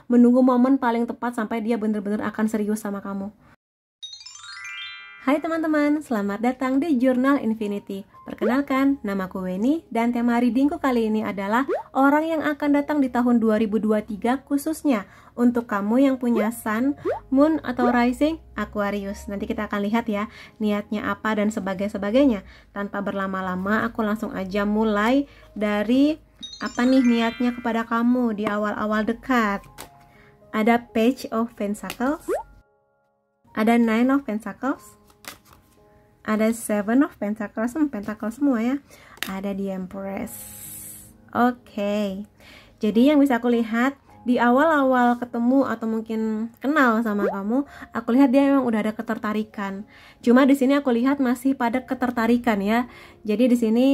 menunggu momen paling tepat sampai dia bener-bener akan serius sama kamu. Hai teman-teman, selamat datang di Jurnal Infinity. Perkenalkan, namaku Weni dan tema readingku kali ini adalah orang yang akan datang di tahun 2023 khususnya untuk kamu yang punya Sun, Moon, atau Rising Aquarius. Nanti kita akan lihat ya niatnya apa dan sebagainya. Tanpa berlama-lama, aku langsung aja mulai dari apa nih niatnya kepada kamu di awal-awal dekat. Ada Page of Pentacles, ada Nine of Pentacles, ada Seven of Pentacles, Pentacles semua ya. Ada The Empress. Oke. Jadi yang bisa aku lihat di awal-awal ketemu atau mungkin kenal sama kamu, aku lihat dia memang udah ada ketertarikan. Cuma di sini aku lihat masih pada ketertarikan ya. Jadi di sini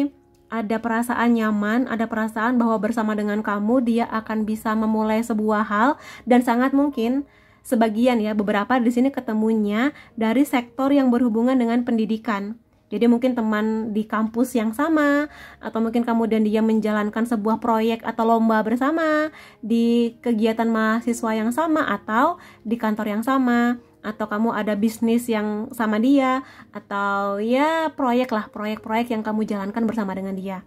ada perasaan nyaman, ada perasaan bahwa bersama dengan kamu dia akan bisa memulai sebuah hal, dan sangat mungkin sebagian ya, beberapa di sini ketemunya dari sektor yang berhubungan dengan pendidikan. Jadi mungkin teman di kampus yang sama, atau mungkin kamu dan dia menjalankan sebuah proyek atau lomba bersama, di kegiatan mahasiswa yang sama, atau di kantor yang sama, atau kamu ada bisnis yang sama dia, atau ya proyek-proyek yang kamu jalankan bersama dengan dia.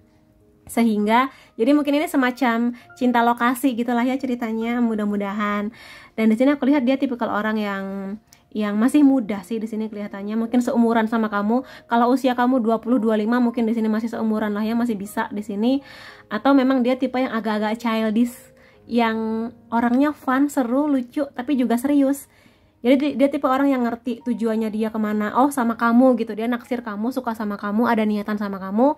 Sehingga jadi mungkin ini semacam cinta lokasi gitulah ya ceritanya, mudah-mudahan. Dan di sini aku lihat dia tipikal orang yang masih muda sih di sini kelihatannya, mungkin seumuran sama kamu. Kalau usia kamu 20-25 mungkin di sini masih seumuran lah ya, masih bisa di sini. Atau memang dia tipe yang agak-agak childish, yang orangnya fun, seru, lucu, tapi juga serius. Jadi dia tipe orang yang ngerti tujuannya dia kemana. Oh sama kamu gitu, dia naksir kamu, suka sama kamu, ada niatan sama kamu,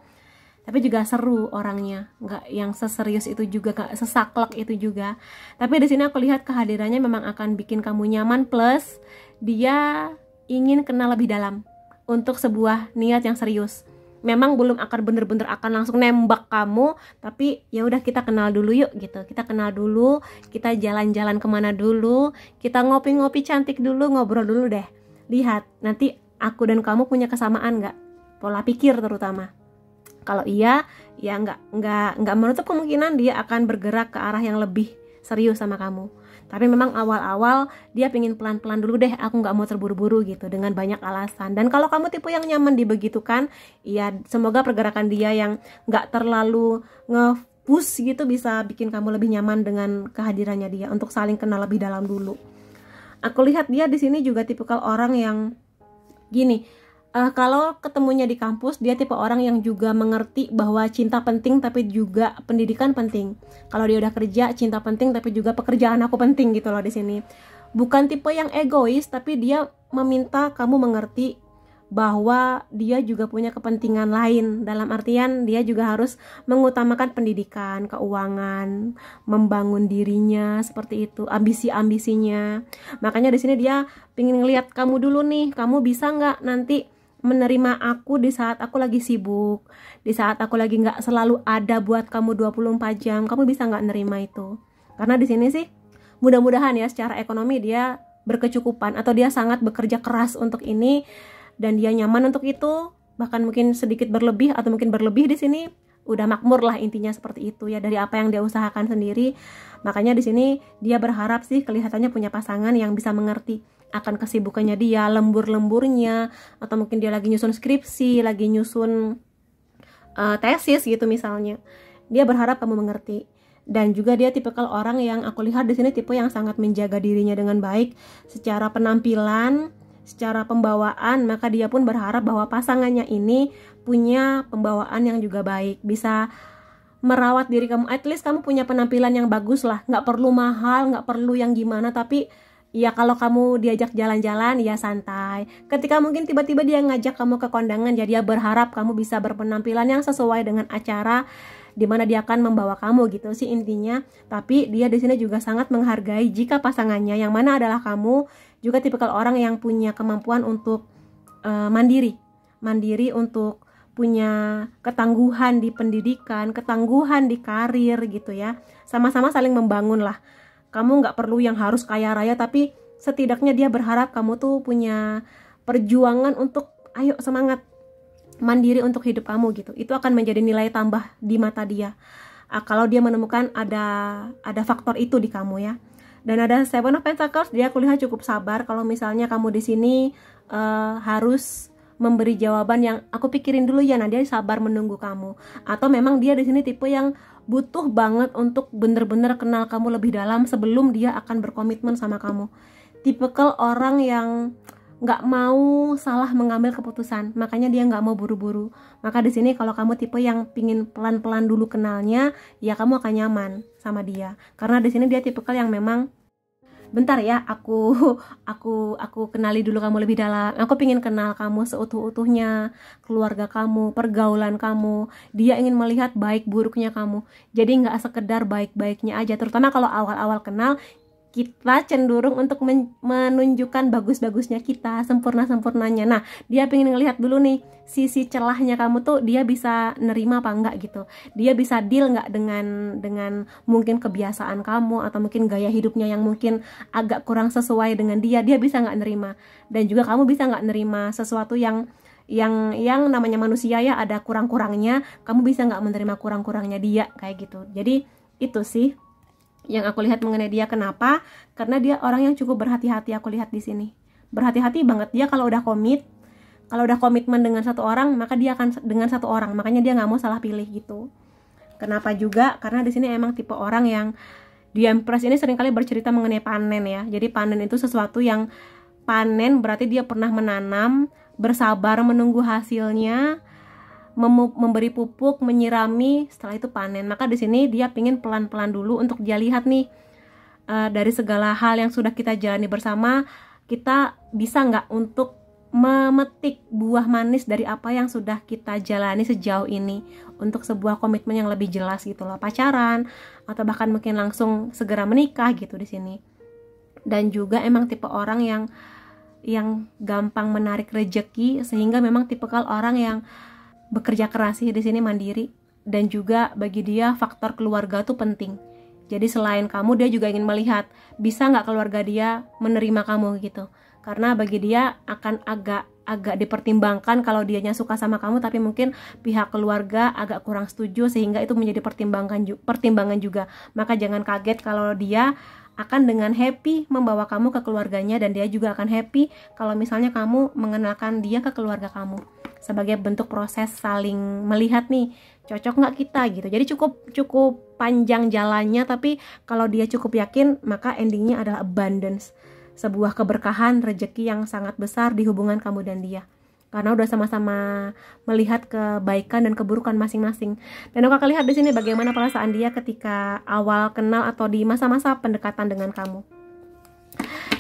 tapi juga seru orangnya, nggak yang seserius itu juga, nggak sesaklek itu juga. Tapi di sini aku lihat kehadirannya memang akan bikin kamu nyaman, plus dia ingin kenal lebih dalam untuk sebuah niat yang serius. Memang belum akan bener-bener akan langsung nembak kamu, tapi ya udah kita kenal dulu yuk gitu. Kita kenal dulu, kita jalan-jalan kemana dulu, kita ngopi-ngopi cantik dulu, ngobrol dulu deh. Lihat nanti aku dan kamu punya kesamaan nggak? Pola pikir terutama. Kalau iya, ya nggak menutup kemungkinan dia akan bergerak ke arah yang lebih serius sama kamu. Tapi memang awal-awal dia pingin pelan-pelan dulu deh, aku nggak mau terburu-buru gitu dengan banyak alasan. Dan kalau kamu tipe yang nyaman dibegitukan, ya semoga pergerakan dia yang nggak terlalu nge-push gitu bisa bikin kamu lebih nyaman dengan kehadirannya dia untuk saling kenal lebih dalam dulu. Aku lihat dia di sini juga tipikal orang yang gini. Kalau ketemunya di kampus, dia tipe orang yang juga mengerti bahwa cinta penting tapi juga pendidikan penting. Kalau dia udah kerja, cinta penting tapi juga pekerjaan aku penting gitu loh di sini. Bukan tipe yang egois, tapi dia meminta kamu mengerti bahwa dia juga punya kepentingan lain. Dalam artian dia juga harus mengutamakan pendidikan, keuangan, membangun dirinya seperti itu, ambisi-ambisinya. Makanya di sini dia pengen ngeliat kamu dulu nih, kamu bisa nggak nanti menerima aku di saat aku lagi sibuk, di saat aku lagi nggak selalu ada buat kamu 24 jam, kamu bisa nggak nerima itu? Karena di sini sih mudah-mudahan ya secara ekonomi dia berkecukupan, atau dia sangat bekerja keras untuk ini dan dia nyaman untuk itu, bahkan mungkin sedikit berlebih atau mungkin berlebih di sini, udah makmur lah intinya seperti itu ya, dari apa yang dia usahakan sendiri. Makanya di sini dia berharap sih kelihatannya punya pasangan yang bisa mengerti akan kesibukannya dia, lembur-lemburnya, atau mungkin dia lagi nyusun skripsi, lagi nyusun tesis gitu misalnya. Dia berharap kamu mengerti. Dan juga dia tipikal orang yang aku lihat di sini tipe yang sangat menjaga dirinya dengan baik secara penampilan, secara pembawaan. Maka dia pun berharap bahwa pasangannya ini punya pembawaan yang juga baik, bisa merawat diri kamu. At least kamu punya penampilan yang bagus lah, nggak perlu mahal, nggak perlu yang gimana, tapi ya kalau kamu diajak jalan-jalan ya santai. Ketika mungkin tiba-tiba dia ngajak kamu ke kondangan, jadi dia berharap kamu bisa berpenampilan yang sesuai dengan acara di mana dia akan membawa kamu gitu sih intinya. Tapi dia di sini juga sangat menghargai jika pasangannya yang mana adalah kamu juga tipikal orang yang punya kemampuan untuk mandiri untuk punya ketangguhan di pendidikan, ketangguhan di karir gitu ya. Sama-sama saling membangun lah. Kamu nggak perlu yang harus kaya raya, tapi setidaknya dia berharap kamu tuh punya perjuangan untuk ayo semangat mandiri untuk hidup kamu gitu. Itu akan menjadi nilai tambah di mata dia. Kalau dia menemukan ada faktor itu di kamu ya. Dan ada Seven of Pentacles, dia kulihat cukup sabar. Kalau misalnya kamu di sini harus memberi jawaban yang aku pikirin dulu ya, nah dia sabar menunggu kamu. Atau memang dia di sini tipe yang butuh banget untuk bener-bener kenal kamu lebih dalam sebelum dia akan berkomitmen sama kamu. Tipikal orang yang nggak mau salah mengambil keputusan, makanya dia nggak mau buru-buru. Maka di sini kalau kamu tipe yang pingin pelan-pelan dulu kenalnya, ya kamu akan nyaman sama dia. Karena di sini dia tipikal yang memang bentar ya, aku kenali dulu kamu lebih dalam. Aku pingin kenal kamu seutuh-utuhnya, keluarga kamu, pergaulan kamu. Dia ingin melihat baik buruknya kamu. Jadi nggak sekedar baik-baiknya aja. Terutama kalau awal-awal kenal, kita cenderung untuk menunjukkan bagus-bagusnya kita, sempurna-sempurnanya. Nah, dia pengen ngelihat dulu nih sisi celahnya kamu tuh, dia bisa nerima apa enggak gitu. Dia bisa deal enggak dengan mungkin kebiasaan kamu atau mungkin gaya hidupnya yang mungkin agak kurang sesuai dengan dia. Dia bisa enggak nerima. Dan juga kamu bisa enggak nerima sesuatu yang namanya manusia ya, ada kurang-kurangnya. Kamu bisa enggak menerima kurang-kurangnya dia, kayak gitu. Jadi itu sih yang aku lihat mengenai dia. Kenapa? Karena dia orang yang cukup berhati-hati, aku lihat di sini. Berhati-hati banget dia kalau udah komitmen dengan satu orang, maka dia akan dengan satu orang. Makanya dia nggak mau salah pilih gitu. Kenapa juga? Karena di sini emang tipe orang yang di Empress ini seringkali bercerita mengenai panen ya. Jadi panen itu sesuatu yang panen berarti dia pernah menanam, bersabar menunggu hasilnya, memberi pupuk, menyirami, setelah itu panen. Maka di sini dia pingin pelan-pelan dulu untuk dia lihat nih, dari segala hal yang sudah kita jalani bersama, kita bisa nggak untuk memetik buah manis dari apa yang sudah kita jalani sejauh ini untuk sebuah komitmen yang lebih jelas gitu loh, pacaran atau bahkan mungkin langsung segera menikah gitu di sini. Dan juga emang tipe orang yang gampang menarik rejeki, sehingga memang tipikal orang yang bekerja keras sih di sini, mandiri. Dan juga bagi dia faktor keluarga tuh penting. Jadi selain kamu, dia juga ingin melihat bisa nggak keluarga dia menerima kamu gitu. Karena bagi dia akan agak dipertimbangkan kalau dianya suka sama kamu, tapi mungkin pihak keluarga agak kurang setuju, sehingga itu menjadi pertimbangan juga. Maka jangan kaget kalau dia akan dengan happy membawa kamu ke keluarganya, dan dia juga akan happy kalau misalnya kamu mengenalkan dia ke keluarga kamu, sebagai bentuk proses saling melihat nih, cocok nggak kita gitu. Jadi cukup panjang jalannya, tapi kalau dia cukup yakin, maka endingnya adalah abundance, sebuah keberkahan, rezeki yang sangat besar di hubungan kamu dan dia. Karena udah sama-sama melihat kebaikan dan keburukan masing-masing. Dan aku akan lihat di sini bagaimana perasaan dia ketika awal kenal atau di masa-masa pendekatan dengan kamu.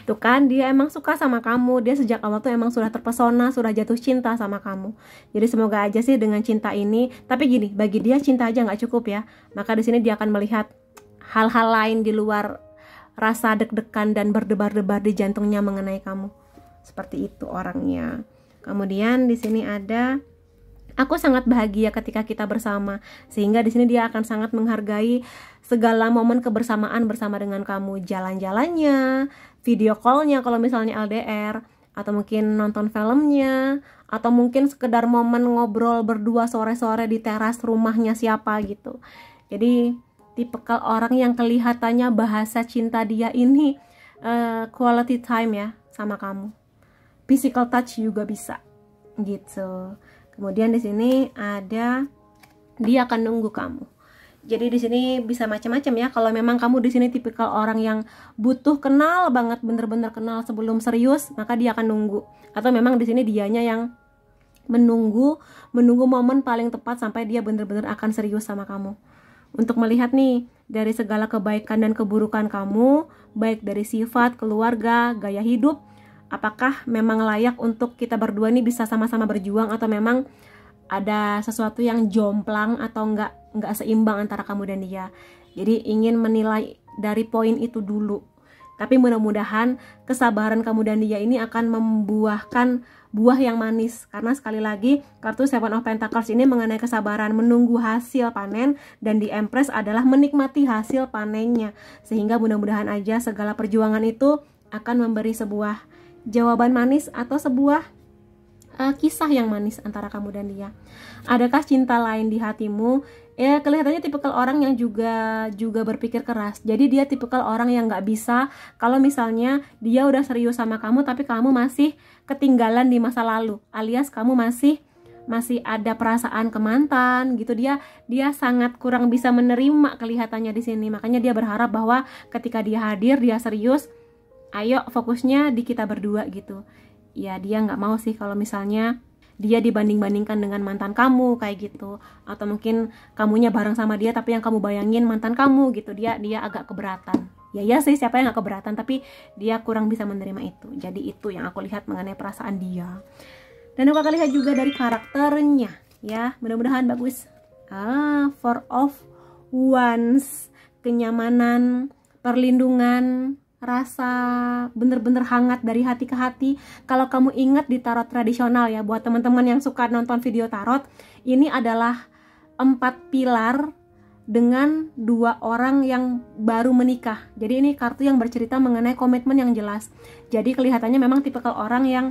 Tuh kan, dia emang suka sama kamu. Dia sejak awal tuh emang sudah terpesona, sudah jatuh cinta sama kamu. Jadi semoga aja sih dengan cinta ini. Tapi gini, bagi dia cinta aja nggak cukup ya. Maka di sini dia akan melihat hal-hal lain di luar rasa deg-degan dan berdebar-debar di jantungnya mengenai kamu. Seperti itu orangnya. Kemudian di sini ada, aku sangat bahagia ketika kita bersama, sehingga di sini dia akan sangat menghargai segala momen kebersamaan bersama dengan kamu, jalan-jalannya, video callnya kalau misalnya LDR, atau mungkin nonton filmnya, atau mungkin sekedar momen ngobrol berdua sore-sore di teras rumahnya siapa gitu. Jadi tipikal orang yang kelihatannya bahasa cinta dia ini quality time ya sama kamu. Physical touch juga bisa gitu. Kemudian di sini ada, dia akan nunggu kamu. Jadi di sini bisa macam-macam ya. Kalau memang kamu di sini tipikal orang yang butuh kenal banget, bener-bener kenal sebelum serius, maka dia akan nunggu. Atau memang di sini dianya yang menunggu momen paling tepat sampai dia bener-bener akan serius sama kamu. Untuk melihat nih dari segala kebaikan dan keburukan kamu, baik dari sifat, keluarga, gaya hidup, apakah memang layak untuk kita berdua nih bisa sama-sama berjuang, atau memang ada sesuatu yang jomplang atau nggak seimbang antara kamu dan dia. Jadi ingin menilai dari poin itu dulu. Tapi mudah-mudahan kesabaran kamu dan dia ini akan membuahkan buah yang manis. Karena sekali lagi kartu Seven of Pentacles ini mengenai kesabaran, menunggu hasil panen, dan di Empress adalah menikmati hasil panennya. Sehingga mudah-mudahan aja segala perjuangan itu akan memberi sebuah jawaban manis atau sebuah kisah yang manis antara kamu dan dia. Adakah cinta lain di hatimu Ya kelihatannya tipikal orang yang juga berpikir keras. Jadi dia tipikal orang yang nggak bisa kalau misalnya dia udah serius sama kamu tapi kamu masih ketinggalan di masa lalu, alias kamu masih ada perasaan ke mantan gitu. Dia sangat kurang bisa menerima kelihatannya di sini. Makanya dia berharap bahwa ketika dia hadir, dia serius, ayo fokusnya di kita berdua gitu. Ya dia nggak mau sih kalau misalnya dia dibanding-bandingkan dengan mantan kamu kayak gitu, atau mungkin kamunya bareng sama dia tapi yang kamu bayangin mantan kamu gitu. Dia agak keberatan. Ya sih, siapa yang gak keberatan, tapi dia kurang bisa menerima itu. Jadi itu yang aku lihat mengenai perasaan dia. Dan aku akan lihat juga dari karakternya ya, mudah-mudahan bagus. Four of Wands, kenyamanan, perlindungan, rasa bener-bener hangat dari hati ke hati. Kalau kamu ingat di tarot tradisional ya, buat teman-teman yang suka nonton video tarot, ini adalah 4 pilar dengan 2 orang yang baru menikah. Jadi ini kartu yang bercerita mengenai komitmen yang jelas. Jadi kelihatannya memang tipikal orang yang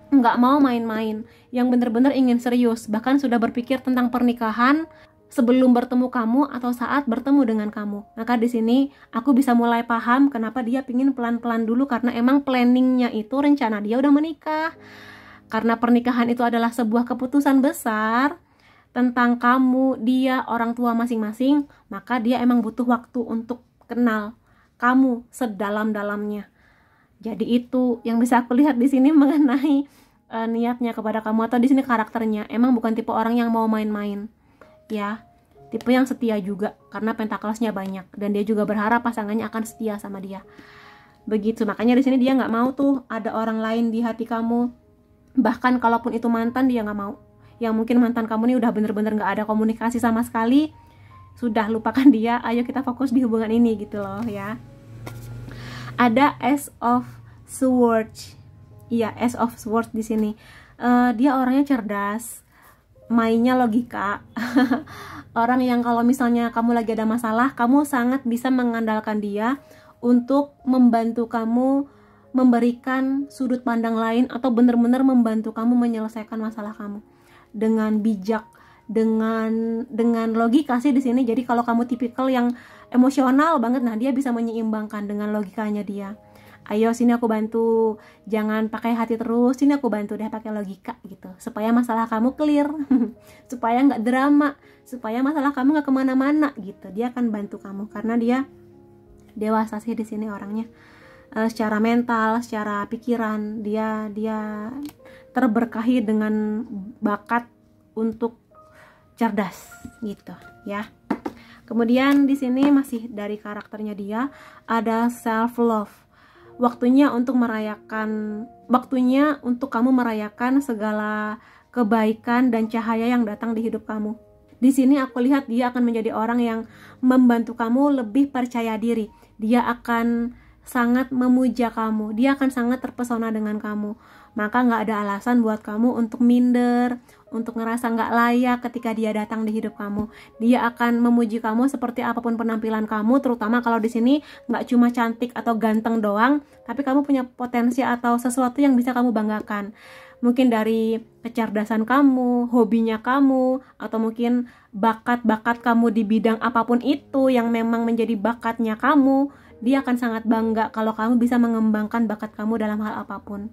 nggak mau main-main, yang bener-bener ingin serius, bahkan sudah berpikir tentang pernikahan sebelum bertemu kamu atau saat bertemu dengan kamu. Maka di sini aku bisa mulai paham kenapa dia pingin pelan-pelan dulu, karena emang planningnya itu, rencana dia udah menikah. Karena pernikahan itu adalah sebuah keputusan besar tentang kamu, dia, orang tua masing-masing, maka dia emang butuh waktu untuk kenal kamu sedalam-dalamnya. Jadi itu yang bisa aku lihat di sini mengenai niatnya kepada kamu, atau di sini karakternya emang bukan tipe orang yang mau main-main. Ya, tipe yang setia juga karena pentaklesnya banyak, dan dia juga berharap pasangannya akan setia sama dia. Begitu, makanya di sini dia nggak mau tuh ada orang lain di hati kamu. Bahkan kalaupun itu mantan, dia nggak mau. Yang mungkin mantan kamu ini udah bener-bener nggak ada komunikasi sama sekali, sudah lupakan dia, ayo kita fokus di hubungan ini gitu loh ya. Ada Ace of Swords. Iya, Ace of Swords di sini. Dia orangnya cerdas, mainnya logika. Orang yang kalau misalnya kamu lagi ada masalah, kamu sangat bisa mengandalkan dia untuk membantu kamu, memberikan sudut pandang lain, atau benar-benar membantu kamu menyelesaikan masalah kamu dengan bijak, dengan logika sih di sini. Jadi kalau kamu tipikal yang emosional banget, nah dia bisa menyeimbangkan dengan logikanya dia. Ayo sini aku bantu, jangan pakai hati terus, sini aku bantu deh pakai logika gitu, supaya masalah kamu clear, supaya nggak drama, supaya masalah kamu nggak kemana-mana gitu. Dia akan bantu kamu karena dia dewasa sih di sini orangnya. Secara mental, secara pikiran, dia terberkahi dengan bakat untuk cerdas gitu ya. Kemudian di sini masih dari karakternya dia ada self love. Waktunya untuk kamu merayakan segala kebaikan dan cahaya yang datang di hidup kamu. Di sini aku lihat dia akan menjadi orang yang membantu kamu lebih percaya diri. Dia akan sangat memuja kamu, dia akan sangat terpesona dengan kamu. Maka nggak ada alasan buat kamu untuk minder, untuk ngerasa nggak layak ketika dia datang di hidup kamu. Dia akan memuji kamu seperti apapun penampilan kamu, terutama kalau di sini nggak cuma cantik atau ganteng doang, tapi kamu punya potensi atau sesuatu yang bisa kamu banggakan. Mungkin dari kecerdasan kamu, hobinya kamu, atau mungkin bakat-bakat kamu di bidang apapun itu yang memang menjadi bakatnya kamu. Dia akan sangat bangga kalau kamu bisa mengembangkan bakat kamu dalam hal apapun.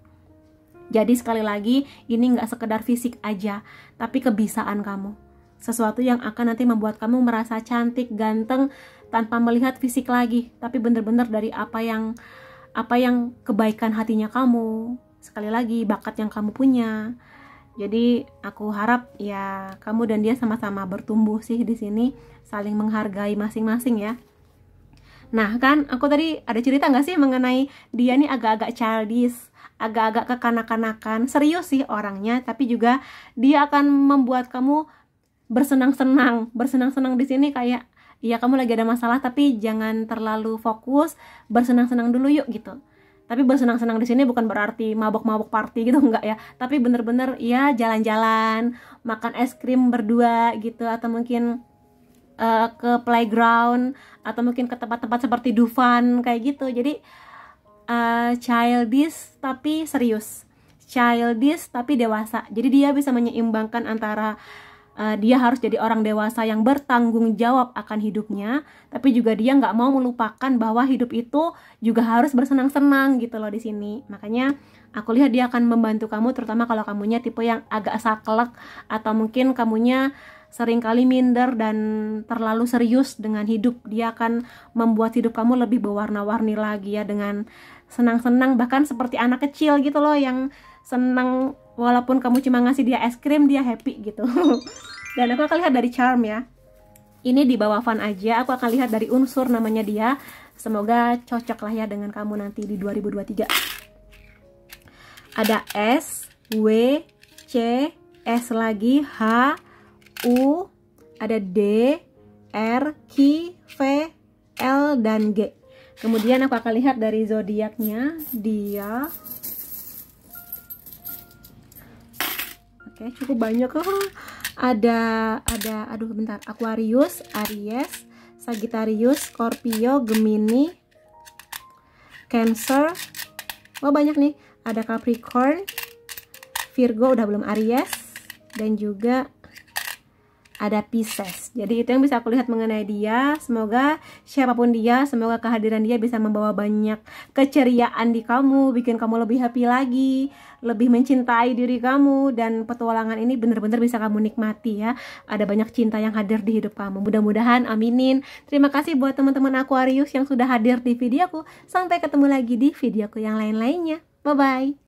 Jadi sekali lagi, ini nggak sekedar fisik aja, tapi kebiasaan kamu. Sesuatu yang akan nanti membuat kamu merasa cantik, ganteng, tanpa melihat fisik lagi, tapi benar-benar dari apa yang kebaikan hatinya kamu. Sekali lagi, bakat yang kamu punya. Jadi aku harap ya kamu dan dia sama-sama bertumbuh sih di sini, saling menghargai masing-masing ya. Nah kan aku tadi ada cerita nggak sih mengenai dia nih agak-agak childish, agak-agak kekanak-kanakan, serius sih orangnya, tapi juga dia akan membuat kamu bersenang-senang di sini kayak ya kamu lagi ada masalah tapi jangan terlalu fokus, bersenang-senang dulu yuk gitu. Tapi bersenang-senang di sini bukan berarti mabok-mabok party gitu, enggak ya, tapi bener-bener ya jalan-jalan, makan es krim berdua gitu, atau mungkin ke playground, atau mungkin ke tempat-tempat seperti Dufan kayak gitu. Jadi childish tapi serius, childish tapi dewasa. Jadi dia bisa menyeimbangkan antara dia harus jadi orang dewasa yang bertanggung jawab akan hidupnya, tapi juga dia nggak mau melupakan bahwa hidup itu juga harus bersenang-senang gitu loh di sini. Makanya aku lihat dia akan membantu kamu, terutama kalau kamunya tipe yang agak saklek atau mungkin kamunya seringkali minder dan terlalu serius dengan hidup. Dia akan membuat hidup kamu lebih berwarna-warni lagi ya, dengan senang-senang, bahkan seperti anak kecil gitu loh yang senang walaupun kamu cuma ngasih dia es krim dia happy gitu. Dan aku akan lihat dari charm ya. Ini di bawah fun aja, aku akan lihat dari unsur namanya dia. Semoga cocok lah ya dengan kamu nanti di 2023. Ada S, W, C, S lagi, H, U, ada D, R, Q, V, L, dan G. Kemudian aku akan lihat dari zodiaknya dia. Oke, cukup banyak. Ada aduh bentar, Aquarius, Aries, Sagittarius, Scorpio, Gemini, Cancer. Oh banyak nih. Ada Capricorn, Virgo udah belum, Aries, dan juga ada Pisces. Jadi itu yang bisa aku lihat mengenai dia. Semoga siapapun dia, semoga kehadiran dia bisa membawa banyak keceriaan di kamu, bikin kamu lebih happy lagi, lebih mencintai diri kamu, dan petualangan ini bener-bener bisa kamu nikmati ya. Ada banyak cinta yang hadir di hidup kamu. Mudah-mudahan, aminin. Terima kasih buat teman-teman Aquarius yang sudah hadir di videoku. Sampai ketemu lagi di videoku yang lain-lainnya. Bye-bye.